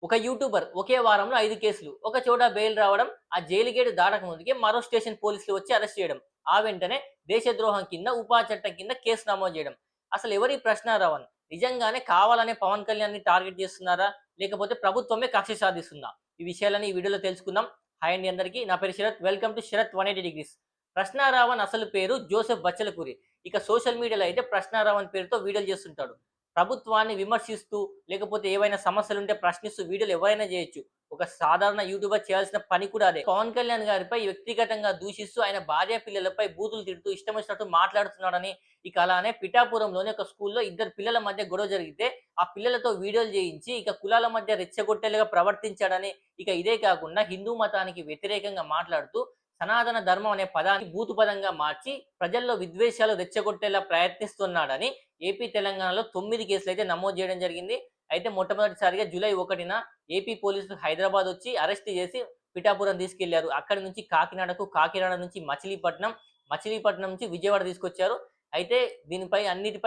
ఒక యూట్యూబర్ ఒకే వారంలో 5 కేసులు. ఒక చోట బెయిల్ రావడం, ఆ జైలు గేటు దాటక ముందుకే మరో స్టేషన్ పోలీసులు వచ్చి అరెస్ట్ చేయడం. ఆ వెంటనే దేశద్రోహం కింద, ఉపా చట్టం కింద కేసు నమోదు చేయడం. అసలు ఎవరి ప్రశ్న రావణ్? నిజంగానే కావాలనే పవన్ కళ్యాణ్‌ని టార్గెట్ చేస్తున్నారా? లేకపోతే ప్రభుత్వమే కక్ష సాధిస్తుందా? ఈ విషయాలని ఈ వీడియోలో తెలుసుకుందాం. హాయ్ అండి అందరికీ. నా పేరు Sharath. Welcome to Sharath 180 degrees. ప్రశ్న రావణ్ అసలు పేరు జోసెఫ్ బచ్చలకూరి. ఇక సోషల్ మీడియాలో అయితే ప్రశ్న రావణ్ పేరుతో వీడియోలు చేస్తుంటాడు. ప్రభుత్వాన్ని విమర్శిస్తూ, లేకపోతే ఏవైనా సమస్యలుంటే ప్రశ్నిస్తూ వీడియోలు ఎవరైనా చేయొచ్చు. ఒక సాధారణ యూట్యూబర్ చేయాల్సిన పని కూడా అదే. పవన్ కళ్యాణ్ గారిపై వ్యక్తిగతంగా దూషిస్తూ, ఆయన భార్య పిల్లలపై బూతులు తిడుతూ, ఇష్టం వచ్చినట్టు మాట్లాడుతున్నాడని, ఇక అలానే పిఠాపురంలోని ఒక స్కూల్‌లో ఇద్దరు పిల్లల మధ్య గొడవ జరిగితే, ఆ పిల్లలతో వీడియోలు చేయించి, ఇక కులాల మధ్య రెచ్చగొట్టేలాగా ప్రవర్తించాడని, ఇక ఇదే కాకుండా హిందూ మతానికి వ్యతిరేకంగా మాట్లాడుతూ, సనాతన ధర్మం అనే పదాన్ని బూతు పదంగా మార్చి, ప్రజల్లో విద్వేషాలు రెచ్చగొట్టేలా ప్రయత్నిస్తున్నాడని ఏపీ, తెలంగాణలో 9 కేసులైతే నమోదు చేయడం జరిగింది. అయితే మొట్టమొదటిసారిగా జూలై 1న ఏపీ పోలీసులు హైదరాబాద్ వచ్చి అరెస్ట్ చేసి పిఠాపురం తీసుకెళ్లారు. అక్కడి నుంచి కాకినాడకు, కాకినాడ నుంచి మచిలీపట్నం, మచిలీపట్నం నుంచి విజయవాడ తీసుకొచ్చారు. అయితే దీనిపై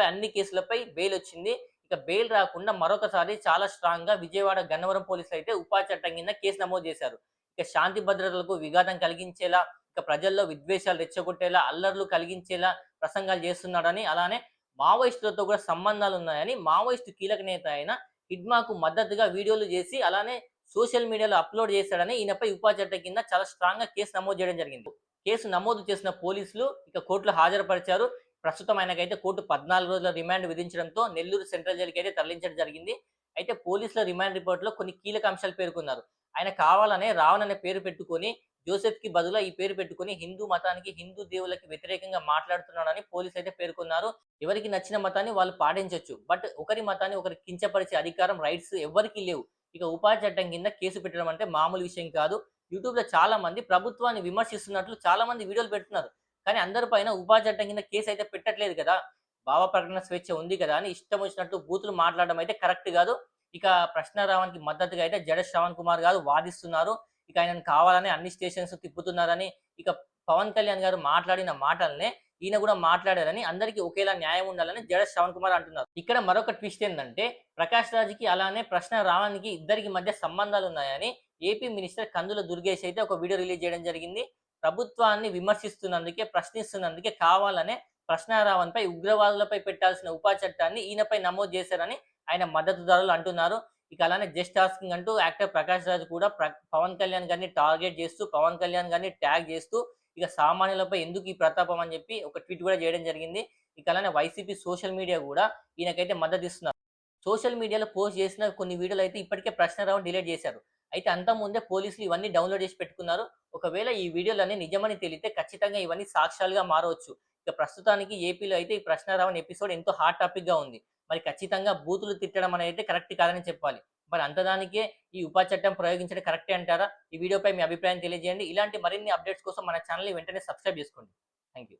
అన్ని కేసులపై బెయిల్ వచ్చింది. ఇక బెయిల్ రాకుండా మరొకసారి చాలా స్ట్రాంగ్‌గా విజయవాడ గన్నవరం పోలీసులు అయితే ఉపా చట్టం కింద కేసు నమోదు చేశారు. ఇక శాంతి భద్రతలకు విఘాతం కలిగించేలా, ఇక ప్రజల్లో విద్వేషాలు రెచ్చగొట్టేలా, అల్లర్లు కలిగించేలా ప్రసంగాలు చేస్తున్నాడని, అలానే మావోయిస్టులతో కూడా సంబంధాలున్నాయని మావోయిస్టు కీలక నేత అయిన హిడ్మాకు మద్దతుగా వీడియోలు చేసి, అలానే సోషల్ మీడియాలో అప్‌లోడ్ చేశాడని ఈయనపై ఉపా చట్టం కింద చాలా స్ట్రాంగ్‌గా కేసు నమోదు చేయడం జరిగింది. కేసు నమోదు చేసిన పోలీసులు ఇక కోర్టులో హాజరుపరిచారు. ప్రస్తుతం ఆయనకైతే కోర్టు 14 రోజుల రిమాండ్ విధించడంతో నెల్లూరు సెంట్రల్ జైలుకైతే తరలించడం జరిగింది. అయితే పోలీసుల రిమాండ్ రిపోర్ట్‌లో కొన్ని కీలక అంశాలు పేర్కొన్నారు. ఆయన కావాలనే రావణ్ అనే పేరు పెట్టుకొని, జోసెఫ్‌కి బదులుగా ఈ పేరు పెట్టుకొని హిందూ మతానికి, హిందూ దేవుళ్ళకి వ్యతిరేకంగా మాట్లాడుతున్నాడని పోలీసులైతే పేర్కొన్నారు. ఎవరికి నచ్చిన మతాన్ని వాళ్ళు పాటించొచ్చు. బట్ ఒకరి మతాన్ని ఒకరికి కించపరిచే అధికారం, రైట్స్ ఎవ్వరికీ లేవు. ఇక ఉపా చట్టం కింద కేసు పెట్టడం అంటే మామూలు విషయం కాదు. యూట్యూబ్‌లో చాలా మంది ప్రభుత్వాన్ని విమర్శిస్తున్నట్లు చాలా మంది వీడియోలు పెడుతున్నారు. కానీ అందరి పైన ఉపా చట్టం కింద కేసు అయితే పెట్టట్లేదు కదా! భావ ప్రకటన స్వేచ్ఛ ఉంది కదా అని ఇష్టం వచ్చినట్టు బూతులు మాట్లాడడం అయితే కరెక్ట్ కాదు. ఇక ప్రశ్న రావణ్‌కి మద్దతుగా అయితే జడ శ్రవణ్ కుమార్ గారు వాదిస్తున్నారు. ఇక ఆయనను కావాలని అన్ని స్టేషన్స్ తిప్పుతున్నారని, ఇక పవన్ కళ్యాణ్ గారు మాట్లాడిన మాటలనే ఈయన కూడా మాట్లాడారని, అందరికీ ఒకేలా న్యాయం ఉండాలని జడ శ్రవణ్ కుమార్ అంటున్నారు. ఇక్కడ మరొక ట్విస్ట్ ఏందంటే, ప్రకాష్ రాజ్‌కి అలానే ప్రశ్న రావణ్‌కి ఇద్దరికి మధ్య సంబంధాలున్నాయని ఏపీ మినిస్టర్ కందుల దుర్గేష్ అయితే ఒక వీడియో రిలీజ్ చేయడం జరిగింది. ప్రభుత్వాన్ని విమర్శిస్తున్నందుకే, ప్రశ్నిస్తున్నందుకే కావాలనే ప్రశ్న రావణ్‌పై ఉగ్రవాదులపై పెట్టాల్సిన ఉపా చట్టాన్ని ఈయనపై నమోదు చేశారని ఆయన మద్దతుదారులు అంటున్నారు. ఇక అలానే జస్ట్ ఆస్కింగ్ అంటూ యాక్టర్ ప్రకాష్ రాజ్ కూడా పవన్ కళ్యాణ్ గారిని టార్గెట్ చేస్తూ, పవన్ కళ్యాణ్ గారిని ట్యాగ్ చేస్తూ, ఇక సామాన్యులపై ఎందుకు ఈ ప్రతాపం అని చెప్పి ఒక ట్వీట్ కూడా చేయడం జరిగింది. ఇక అలానే వైసీపీ సోషల్ మీడియా కూడా ఈయనకైతే మద్దతిస్తున్నారు. సోషల్ మీడియాలో పోస్ట్ చేసిన కొన్ని వీడియోలు అయితే ఇప్పటికే ప్రశ్న రావణ్ డిలీట్ చేశారు. అయితే అంతకుముందే పోలీసులు ఇవన్నీ డౌన్‌లోడ్ చేసి పెట్టుకున్నారు. ఒకవేళ ఈ వీడియోలన్నీ నిజమని తేలితే ఖచ్చితంగా ఇవన్నీ సాక్ష్యాలుగా మారవచ్చు. ఇక ప్రస్తుతానికి ఏపీలో అయితే ఈ ప్రశ్న రావణ్ ఎపిసోడ్ ఎంతో హాట్ టాపిక్‌గా ఉంది. మరి ఖచ్చితంగా బూతులు తిట్టడం అనేది కరెక్ట్ కాదని చెప్పాలి. మరి అంతదానికే ఈ ఉపా చట్టం ప్రయోగించడం కరెక్టే అంటారా? ఈ వీడియోపై మీ అభిప్రాయం తెలియజేయండి. ఇలాంటి మరిన్ని అప్డేట్స్ కోసం మన ఛానెల్‌ని వెంటనే సబ్స్క్రైబ్ చేసుకోండి. Thank you.